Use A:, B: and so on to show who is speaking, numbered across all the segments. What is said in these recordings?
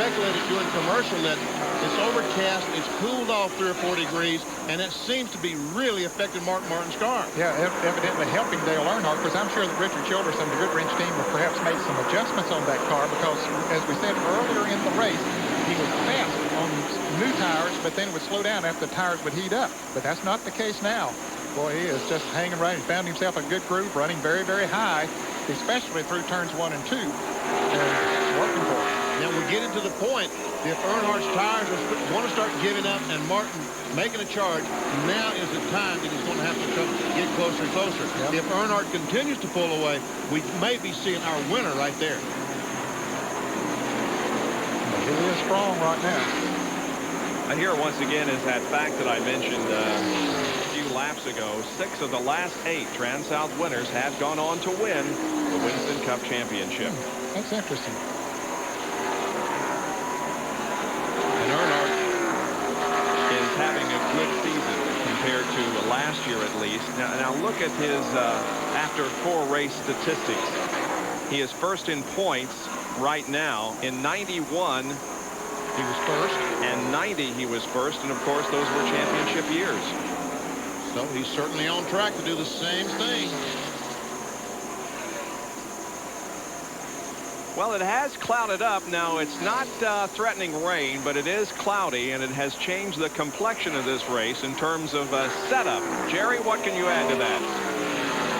A: speculated during commercial that it's overcast, it's cooled off 3 or 4 degrees, and it seems to be really affecting Mark Martin's car.
B: Yeah, evidently helping Dale Earnhardt, because I'm sure that Richard Childress and the Goodwrench team have perhaps made some adjustments on that car, because as we said earlier in the race, he was fast on new tires, but then it would slow down after the tires would heat up. But that's not the case now. Boy, he is just hanging right. He found himself a good groove, running very, very high, especially through turns 1 and 2. And it's working for him.
A: Now we're getting to the point, if Earnhardt's tires want to start giving up and Martin making a charge, now is the time that he's going to have to get closer and closer. Yep. If Earnhardt continues to pull away, we may be seeing our winner right there.
B: He is strong right now.
C: And here once again is that fact that I mentioned a few laps ago. 6 of the last 8 Transouth winners have gone on to win the Winston Cup Championship.
B: That's interesting.
C: And Earnhardt is having a good season compared to last year at least. Now look at his after 4 race statistics. He is first in points right now. In 91 he was first, and 90 he was first, and of course those were championship years.
A: So he's certainly on track to do the same thing.
C: Well, it has clouded up. Now it's not threatening rain, but it is cloudy, and it has changed the complexion of this race in terms of setup. Jerry, what can you add to that?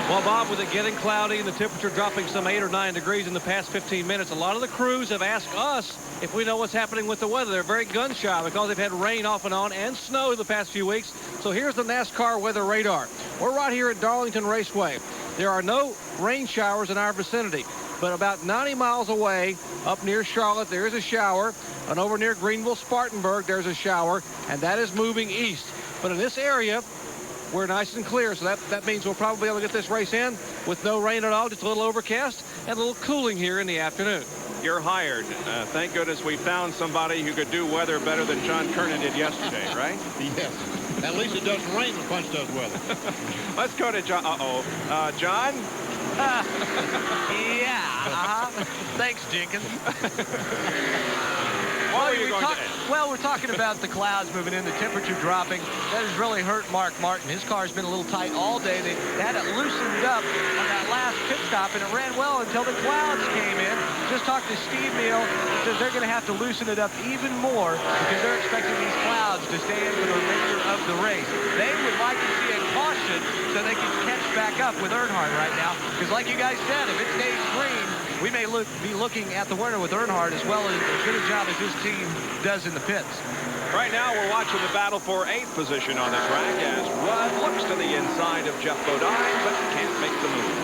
D: Well, Bob, with it getting cloudy and the temperature dropping some 8 or 9 degrees in the past 15 minutes, a lot of the crews have asked us if we know what's happening with the weather. They're very gun shy because they've had rain off and on and snow the past few weeks. So here's the NASCAR weather radar. We're right here at Darlington Raceway. There are no rain showers in our vicinity, but about 90 miles away up near Charlotte, there is a shower, and over near Greenville, Spartanburg, there's a shower, and that is moving east. But in this area, we're nice and clear, so that means we'll probably be able to get this race in with no rain at all, just a little overcast and a little cooling here in the afternoon.
C: You're hired. Thank goodness we found somebody who could do weather better than John Kernan did yesterday, right?
A: Yes. At least it doesn't rain when Punch does weather.
C: Let's go to John. John?
E: Yeah. Thanks, Jenkins. Well, we're talking about the clouds moving in, the temperature dropping. That has really hurt Mark Martin. His car's been a little tight all day. They had it loosened up on that last pit stop, and it ran well until the clouds came in. Just talked to Steve Neal. He says they're going to have to loosen it up even more because they're expecting these clouds to stay in for the remainder of the race. They would like to see a caution so they can catch back up with Earnhardt right now. Because like you guys said, if it stays green, we may be looking at the winner with Earnhardt as well as good a job as his team does in the pits.
C: Right now we're watching the battle for 8th position on the track as Rudd looks to the inside of Jeff Bodine but can't make the move.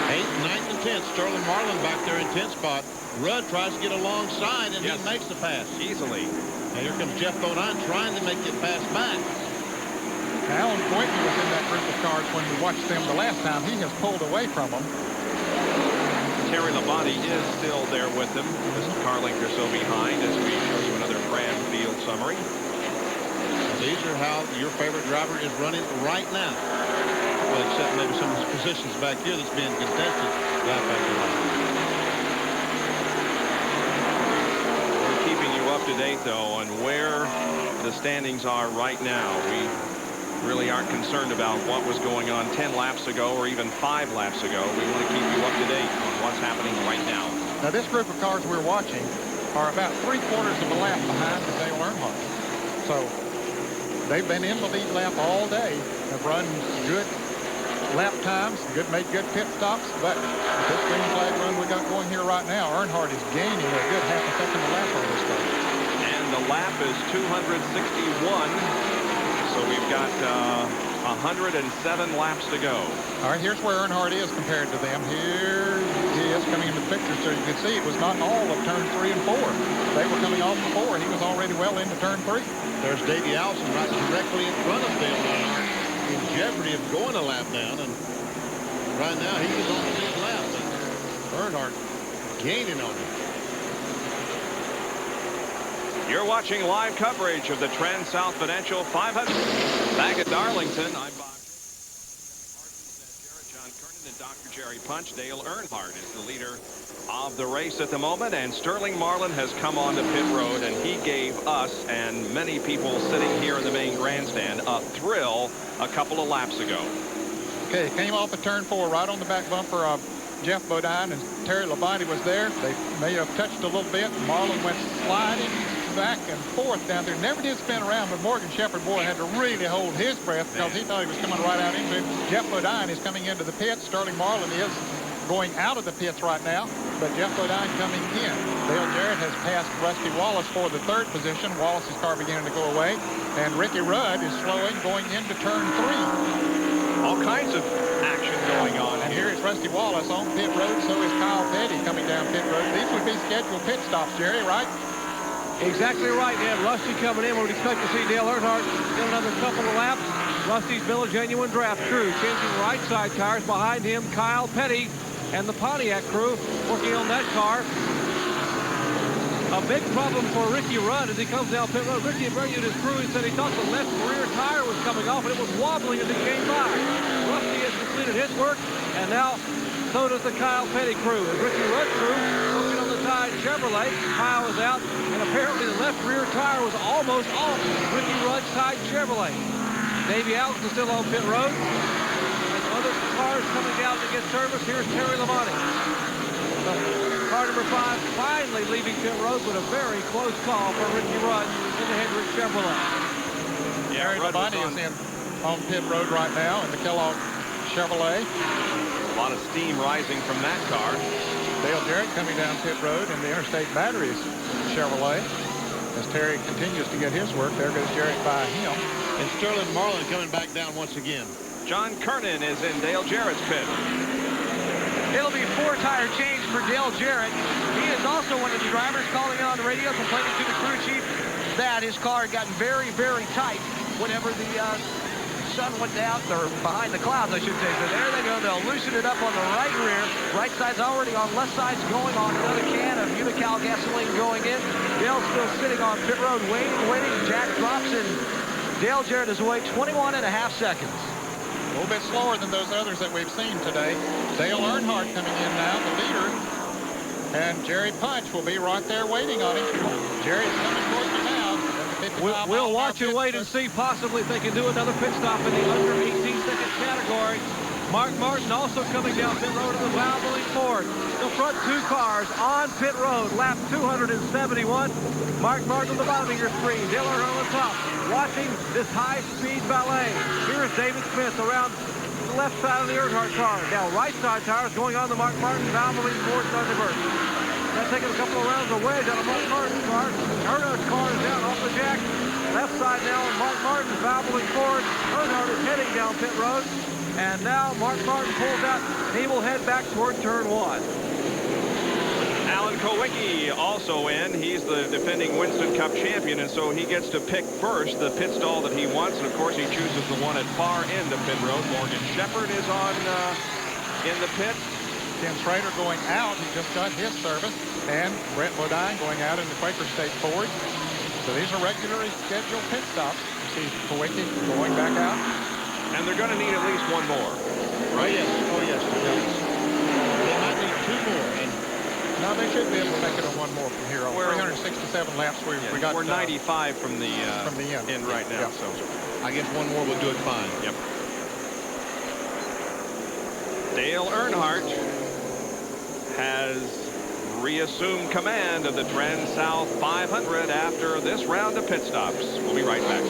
A: 8th, 9th, and 10th. Sterling Marlin back there in 10th spot. Rudd tries to get alongside, and
C: yes,
A: he makes the pass.
C: Easily.
A: Now here comes Jeff Bodine trying to make it pass back.
B: Alan Quinton was in that group of cars when we watched them the last time. He has pulled away from them.
C: Terry Labonte is still there with him. This is Carlinker still behind as we show you another Fran Field summary.
A: These are how your favorite driver is running right now. Well, except maybe some of his positions back here that's being contested lap after lap.
C: We're keeping you up to date, though, on where the standings are right now. We really aren't concerned about what was going on 10 laps ago or even 5 laps ago. We want to keep you up to date on what's happening right now.
B: Now, this group of cars we're watching are about 3/4 of a lap behind the Dale Earnhardt. So they've been in the lead lap all day, have run good lap times, made good pit stops, but this green flag run we got going here right now, Earnhardt is gaining a good half a second a lap on this car.
C: And the lap is 261. So we've got 107 laps to go.
B: All right, here's where Earnhardt is compared to them. Here he is coming into the picture, so you can see it was not all of turn 3 and 4. They were coming off the 4. He was already well into turn 3.
A: There's Davey Allison right directly in front of Dale Earnhardt, in jeopardy of going a lap down. And right now he is on the lead lap. And Earnhardt gaining on him.
C: You're watching live coverage of the Transouth Financial 500. Back at Darlington, I'm Bob. John Kernan and Dr. Jerry Punch. Dale Earnhardt is the leader of the race at the moment, and Sterling Marlin has come onto pit road, and he gave us and many people sitting here in the main grandstand a thrill a couple of laps ago.
B: Okay, came off of turn 4 right on the back bumper of Jeff Bodine, and Terry Labonte was there. They may have touched a little bit. Marlin went sliding back and forth down there. Never did spin around, but Morgan Shepherd, boy, had to really hold his breath because he thought he was coming right out into it. Jeff Bodine is coming into the pits. Sterling Marlin is going out of the pits right now, but Jeff Bodine coming in. Dale Jarrett has passed Rusty Wallace for the 3rd position. Wallace's car beginning to go away, and Ricky Rudd is slowing going into turn 3.
C: All kinds of action going on.
B: And here is Rusty Wallace on pit road. So is Kyle Petty coming down pit road. These would be scheduled pit stops, Jerry, right?
D: Exactly right, Dan. Rusty coming in. We would expect to see Dale Earnhardt get another couple of laps. Rusty's been a genuine draft crew, changing right side tires. Behind him, Kyle Petty and the Pontiac crew working on that car. A big problem for Ricky Rudd as he comes down pit road. Ricky interviewed his crew and said he thought the left rear tire was coming off and it was wobbling as he came by. Rusty has completed his work, and now so does the Kyle Petty crew. And Ricky Rudd's crew working on the Tide Chevrolet. Kyle is out, and apparently the left rear tire was almost off Ricky Rudd's Tide Chevrolet. Davey Allison is still on pit road. And other cars coming down to get service. Here's Terry Labonte. Car number 5 finally leaving pit road, but a very close call for Ricky Rudd in the Hendrick Chevrolet.
B: Yeah, Terry Labonte is in on pit road right now in the Kellogg Chevrolet.
C: A lot of steam rising from that car.
B: Dale Jarrett coming down pit road in the Interstate Batteries Chevrolet. As Terry continues to get his work, there goes Jarrett by him.
A: And Sterling Marlin coming back down once again.
C: John Kernan is in Dale Jarrett's pit.
E: It'll be 4-tire change for Dale Jarrett. He is also one of the drivers calling on the radio, complaining to the crew chief that his car had gotten very, very tight whenever the sun went down, or behind the clouds, I should say. So there they go. They'll loosen it up on the right rear. Right side's already on. Left side's going on. Another can of Unical gasoline going in. Dale's still sitting on pit road, waiting. Jack drops in. Dale Jarrett is away 21.5 seconds.
B: A little bit slower than those others that we've seen today. Dale Earnhardt coming in now, the leader. And Jerry Punch will be right there waiting on him. Jerry's coming towards you now.
D: We'll watch and wait and see possibly if they can do another pit stop in the under 18-second category. Mark Martin also coming down pit road in the Valvoline Ford. The front 2 cars on pit road, lap 271. Mark Martin on the bottom of your screen. Dale Earnhardt on the top, watching this high-speed ballet. Here's David Smith around the left side of the Earnhardt car. Now right side tires going on the Mark Martin Valvoline Ford Thunderbird. Now taking a couple of rounds of wedge out of Mark Martin's car. Earnhardt's car is down off the jack. Left side now on Mark Martin's Valvoline Ford. Earnhardt is heading down pit road. And now Mark Martin pulls out. He will head back toward turn 1.
C: Alan Kowicki also in. He's the defending Winston Cup champion, and so he gets to pick first the pit stall that he wants. And of course, he chooses the one at far end of pit road. Morgan Shepherd is on in the pit.
B: Tim Schrader going out. He just got his service. And Brett Bodine going out in the Quaker State Ford. So these are regularly scheduled pit stops. You see Kowicki going back out.
C: And they're going to need at least one more.
A: Right? Oh, yes. They might need 2 more. And
B: no, they should be able to make it on one more from here on. 367 laps. We got.
C: We're 95 from the end right now.
B: Yeah.
C: So
A: I guess one more will do it fine.
C: Yep. Dale Earnhardt has reassumed command of the Transouth 500 after this round of pit stops. We'll be right back.